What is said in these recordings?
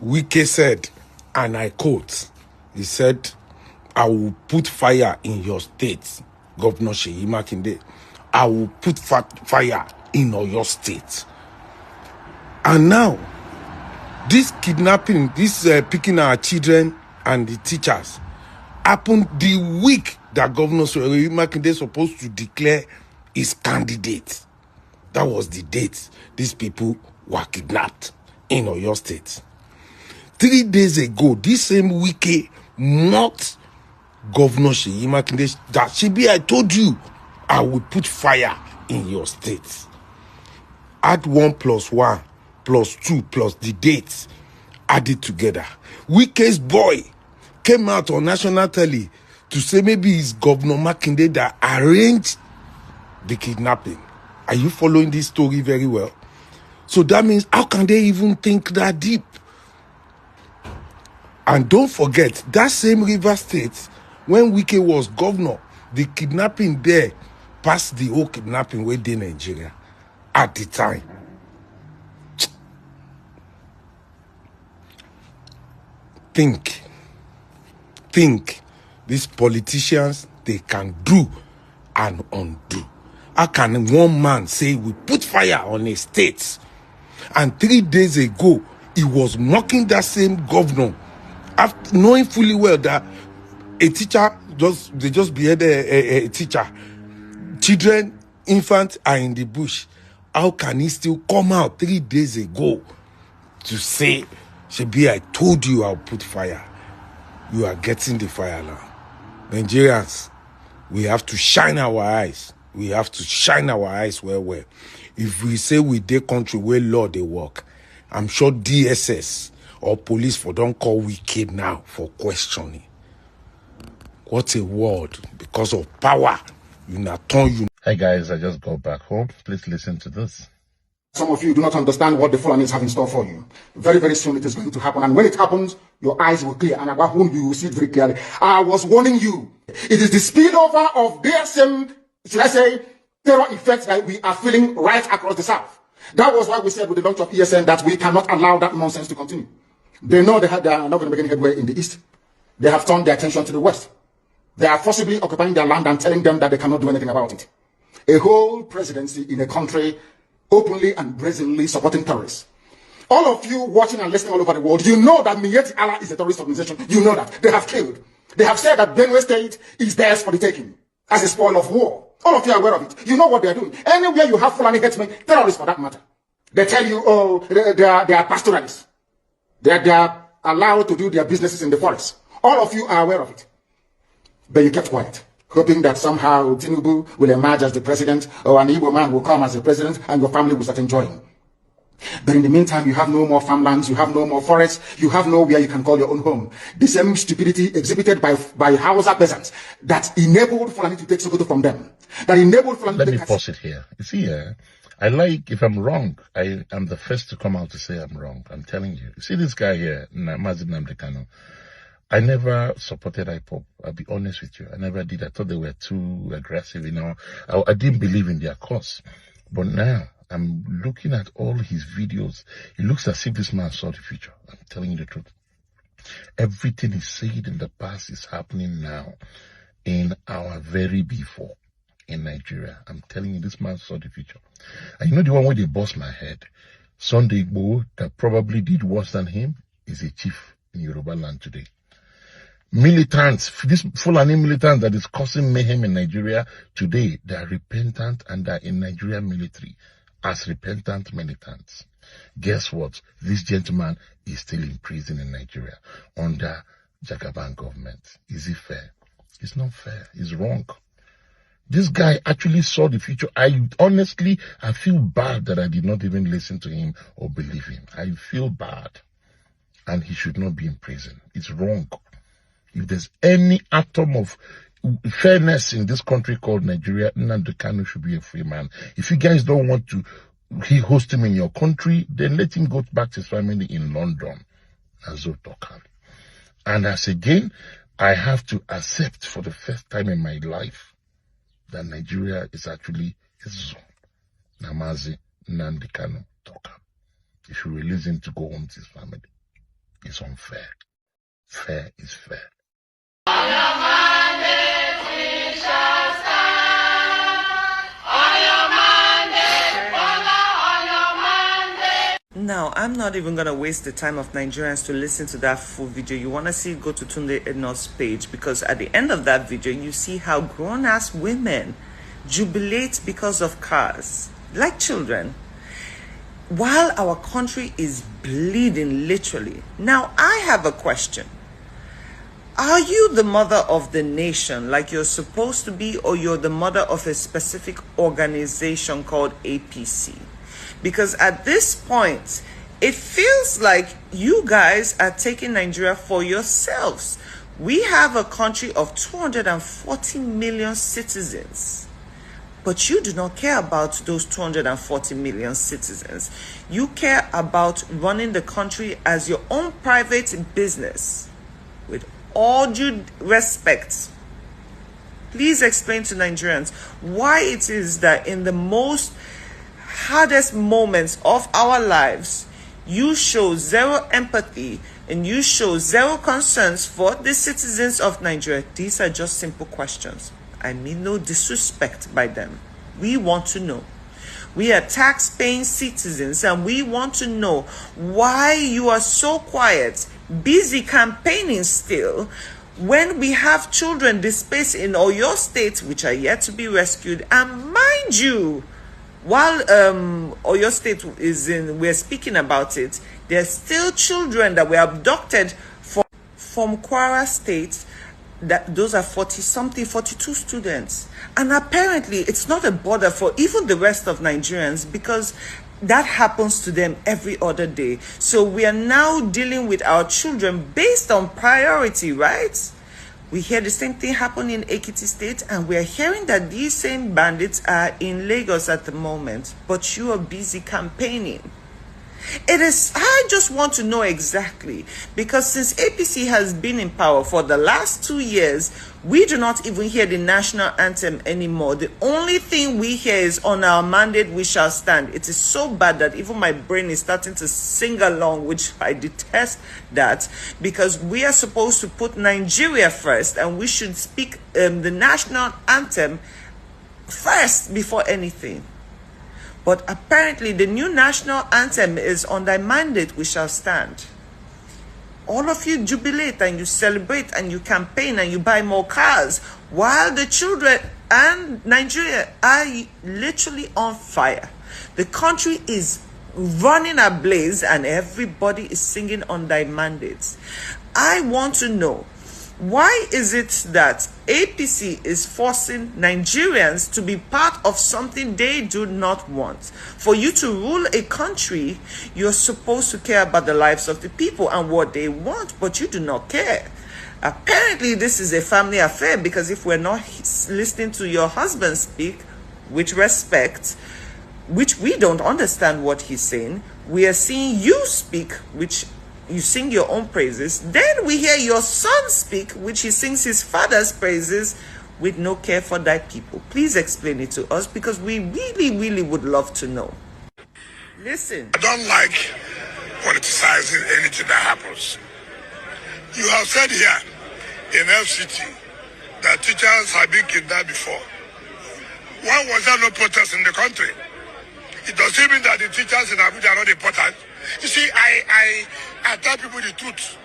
Wike said, and I quote, he said, I will put fire in your state, Governor Seyi Makinde. I will put fire in your state. And now, this kidnapping, this picking our children and the teachers happened the week that Governor Seyi Makinde is supposed to declare his candidate. That was the date these people were kidnapped in Oyo State. 3 days ago, this same Wike mocked Governor Seyi Makinde that Shebi, I told you, I will put fire in your state. Add 1 + 1 + 2 plus the dates, add it together. Wike's boy came out on national telly to say maybe it's Governor Makinde that arranged the kidnapping. Are you following this story very well? So that means, how can they even think that deep? And don't forget, that same River State, when Wike was governor, the kidnapping there passed the whole kidnapping within Nigeria at the time. Think. These politicians, they can do and undo. How can one man say we put fire on a state, and 3 days ago he was mocking that same governor, after knowing fully well that a teacher they just beheaded a teacher, children, infants are in the bush? How can he still come out 3 days ago to say, Shebi, I told you I'll put fire? You are getting the fire now. Nigerians, we have to shine our eyes. We have to shine our eyes well. If we say we dey country where law they work, I'm sure DSS or police for don't call Wike now for questioning. What a word. Because of power, you not turn you. Hey guys, I just got back home. Please listen to this. Some of you do not understand what the Fulanis have in store for you. Very, very soon it is going to happen. And when it happens, your eyes will clear. And about whom you will see it very clearly. I was warning you. It is the spillover of their same, should I say, terror effects that we are feeling right across the South. That was why we said with the launch of ESN that we cannot allow that nonsense to continue. They know they are not going to make any headway in the East. They have turned their attention to the West. They are forcibly occupying their land and telling them that they cannot do anything about it. A whole presidency in a country openly and brazenly supporting terrorists. All of you watching and listening all over the world, you know that Miyetti Allah is a terrorist organization. You know that. They have killed. They have said that Benue State is theirs for the taking as a spoil of war. All of you are aware of it. You know what they are doing. Anywhere you have Fulani headsmen, terrorists for that matter, they tell you, oh, they are pastoralists. They are allowed to do their businesses in the forest. All of you are aware of it. But you kept quiet, hoping that somehow Tinubu will emerge as the president, or an Igbo man will come as the president, and your family will start enjoying. But in the meantime, you have no more farmlands, you have no more forests, you have nowhere you can call your own home. The same stupidity exhibited by Hausa peasants that enabled Fulani to take Sokoto from them. That enabled Fulani to take... Let me pause it here. You see, I like, if I'm wrong, I am the first to come out to say I'm wrong. I'm telling you. You see this guy here, Nnamdi Kanu. I never supported IPOP. I'll be honest with you. I never did. I thought they were too aggressive, you know. I didn't believe in their cause. But now, I'm looking at all his videos. It looks as if this man saw the future. I'm telling you the truth. Everything he said in the past is happening now in our very before in Nigeria. I'm telling you, this man saw the future. And you know the one where they bust my head? Sunday Igboho, that probably did worse than him, is a chief in Yoruba land today. Militants, this Fulani militant that is causing mayhem in Nigeria today, they are repentant and they are in Nigerian military as repentant militants. Guess what? This gentleman is still in prison in Nigeria under Jagaban government. Is it fair? It's not fair. It's wrong. This guy actually saw the future. I feel bad that I did not even listen to him or believe him. I feel bad. And he should not be in prison. It's wrong. If there's any atom of fairness in this country called Nigeria, Nnamdi Kanu should be a free man. If you guys don't want to host him in your country, then let him go back to his family in London. And as again, I have to accept for the first time in my life that Nigeria is actually a zone. Nnamdi Kanu Doka. If you release him to go home to his family. is unfair. Fair is fair. Now, I'm not even going to waste the time of Nigerians to listen to that full video. You want to see, go to Tunde Ednot's page, because at the end of that video, you see how grown-ass women jubilate because of cars, like children, while our country is bleeding, literally. Now, I have a question. Are you the mother of the nation like you're supposed to be, or you're the mother of a specific organization called APC? Because at this point, it feels like you guys are taking Nigeria for yourselves. We have a country of 240 million citizens, but you do not care about those 240 million citizens. You care about running the country as your own private business. With all due respect, please explain to Nigerians why it is that in the most hardest moments of our lives, you show zero empathy and you show zero concerns for the citizens of Nigeria. These are just simple questions. I mean no disrespect by them. We want to know. We are tax-paying citizens, and we want to know why you are so quiet, busy campaigning still, when we have children displaced in Oyo State, which are yet to be rescued. And mind you, while Oyo State we're speaking about it, there's still children that were abducted from Kwara State. Those are 42 students. And apparently it's not a bother for even the rest of Nigerians, because that happens to them every other day. So we are now dealing with our children based on priority, right? We hear the same thing happen in Ekiti State, and we are hearing that these same bandits are in Lagos at the moment, but you are busy campaigning. I just want to know exactly, because since APC has been in power for the last 2 years, we do not even hear the national anthem anymore. The only thing we hear is on our mandate we shall stand. It is so bad that even my brain is starting to sing along, which I detest that, because we are supposed to put Nigeria first, and we should speak the national anthem first before anything. But apparently the new national anthem is on thy mandate we shall stand. All of you jubilate and you celebrate and you campaign and you buy more cars, while the children and Nigeria are literally on fire. The country is running ablaze and everybody is singing on thy mandates. I want to know, why is it that APC is forcing Nigerians to be part of something they do not want? For you to rule a country, you're supposed to care about the lives of the people and what they want, but you do not care. Apparently, this is a family affair, because if we're not listening to your husband speak with respect, which we don't understand what he's saying, we are seeing you speak, which you sing your own praises. Then we hear your son speak, which he sings his father's praises, with no care for thy people. Please explain it to us, because we really, really would love to know. Listen. I don't like politicizing anything that happens. You have said here in FCT that teachers have been kidnapped before. Why was there no protest in the country? It doesn't mean that the teachers in Abuja are not important. You see, I tell people the truth.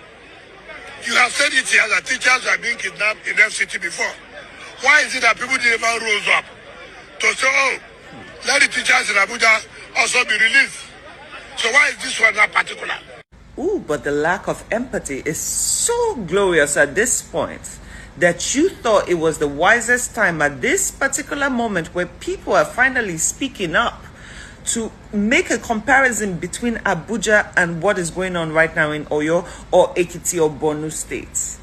You have said it here that teachers are being kidnapped in FCT before. Why is it that people never rose up to say, oh, let the teachers in Abuja also be released? So why is this one not particular? Ooh, but the lack of empathy is so glorious at this point that you thought it was the wisest time at this particular moment, where people are finally speaking up, to make a comparison between Abuja and what is going on right now in Oyo or Ekiti or Borno states.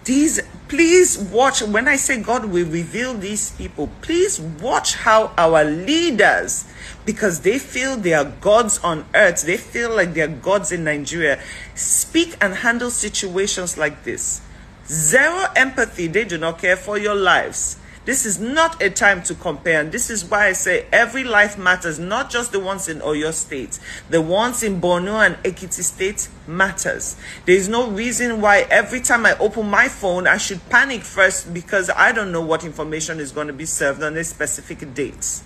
Please watch, when I say God will reveal these people, please watch how our leaders, because they feel they are gods on earth, they feel like they are gods in Nigeria, speak and handle situations like this. Zero empathy. They do not care for your lives. This is not a time to compare, and this is why I say every life matters, not just the ones in Oyo State. The ones in Borno and Ekiti State matters. There is no reason why every time I open my phone, I should panic first because I don't know what information is going to be served on a specific date.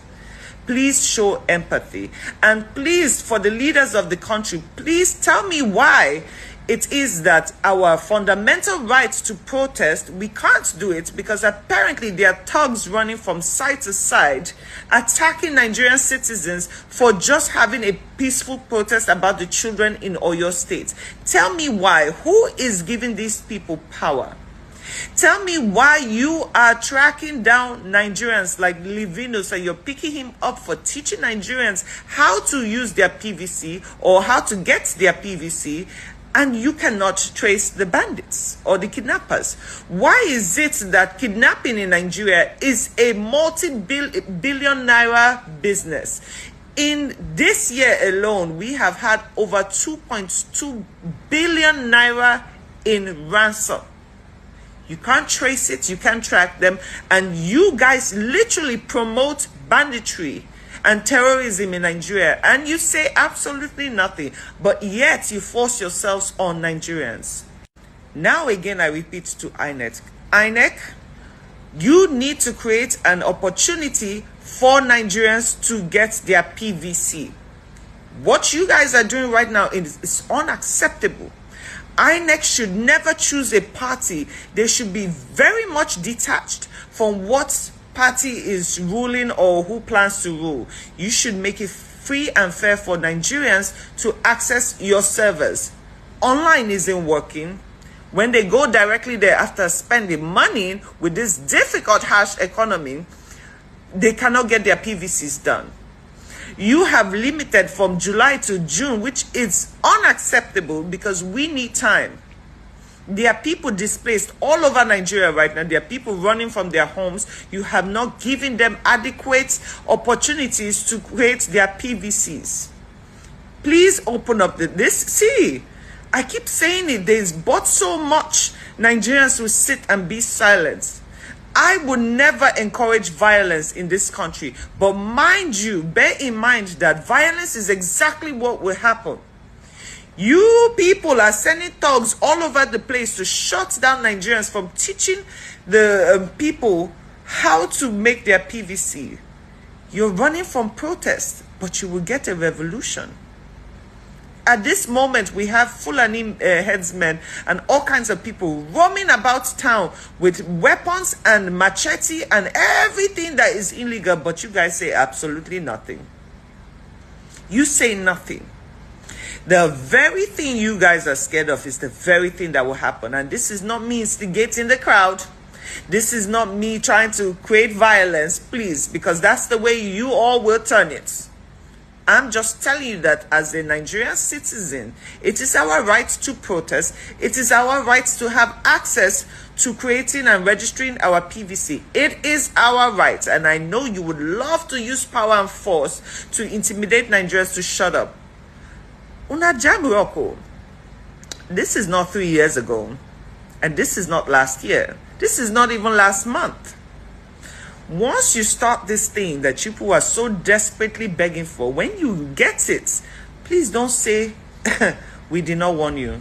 Please show empathy. And please, for the leaders of the country, please tell me why it is that our fundamental right to protest, we can't do it because apparently there are thugs running from side to side, attacking Nigerian citizens for just having a peaceful protest about the children in Oyo State. Tell me why. Who is giving these people power? Tell me why you are tracking down Nigerians like Livinus and you're picking him up for teaching Nigerians how to use their PVC or how to get their PVC, and you cannot trace the bandits or the kidnappers. Why is it that kidnapping in Nigeria is a multi-billion naira business? In this year alone, we have had over 2.2 billion naira in ransom. You can't trace it, you can't track them, and you guys literally promote banditry and terrorism in Nigeria, and you say absolutely nothing, but yet you force yourselves on Nigerians. Now again, I repeat to INEC. INEC, you need to create an opportunity for Nigerians to get their PVC. What you guys are doing right now is unacceptable. INEC should never choose a party. They should be very much detached from what party is ruling or who plans to rule. You should make it free and fair for Nigerians to access your servers. Online isn't working. When they go directly there after spending money with this difficult, harsh economy, they cannot get their PVCs done. You have limited from July to June, which is unacceptable because we need time. There are people displaced all over Nigeria right now. There are people running from their homes. You have not given them adequate opportunities to create their PVCs. Please open up this. See, I keep saying it. There's but so much Nigerians will sit and be silent. I would never encourage violence in this country. But mind you, bear in mind that violence is exactly what will happen. You people are sending thugs all over the place to shut down Nigerians from teaching the people how to make their PVC. You're running from protest, but you will get a revolution. At this moment, we have Fulani headsmen and all kinds of people roaming about town with weapons and machete and everything that is illegal, but you guys say absolutely nothing. You say nothing. The very thing you guys are scared of is the very thing that will happen. And this is not me instigating the crowd. This is not me trying to create violence, please, because that's the way you all will turn it. I'm just telling you that as a Nigerian citizen, it is our right to protest. It is our right to have access to creating and registering our PVC. It is our right. And I know you would love to use power and force to intimidate Nigerians to shut up. Una Jaburoko. This is not 3 years ago. And this is not last year. This is not even last month. Once you start this thing that people are so desperately begging for, when you get it, please don't say, we did not warn you.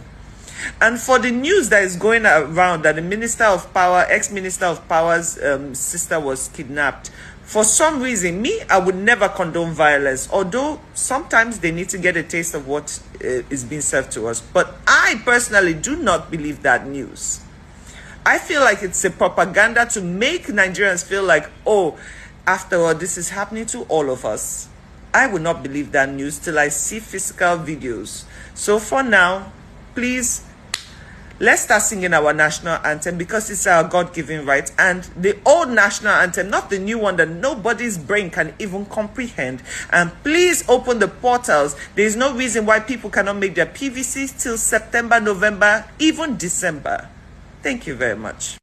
And for the news that is going around that the Minister of Power, ex-Minister of Power's sister was kidnapped, for some reason, I would never condone violence, although sometimes they need to get a taste of what is being served to us. But I personally do not believe that news. I feel like it's a propaganda to make Nigerians feel like, oh, after all, this is happening to all of us. I would not believe that news till I see physical videos. So for now, please, let's start singing our national anthem because it's our God-given right. And the old national anthem, not the new one that nobody's brain can even comprehend. And please open the portals. There is no reason why people cannot make their PVCs till September, November, even December. Thank you very much.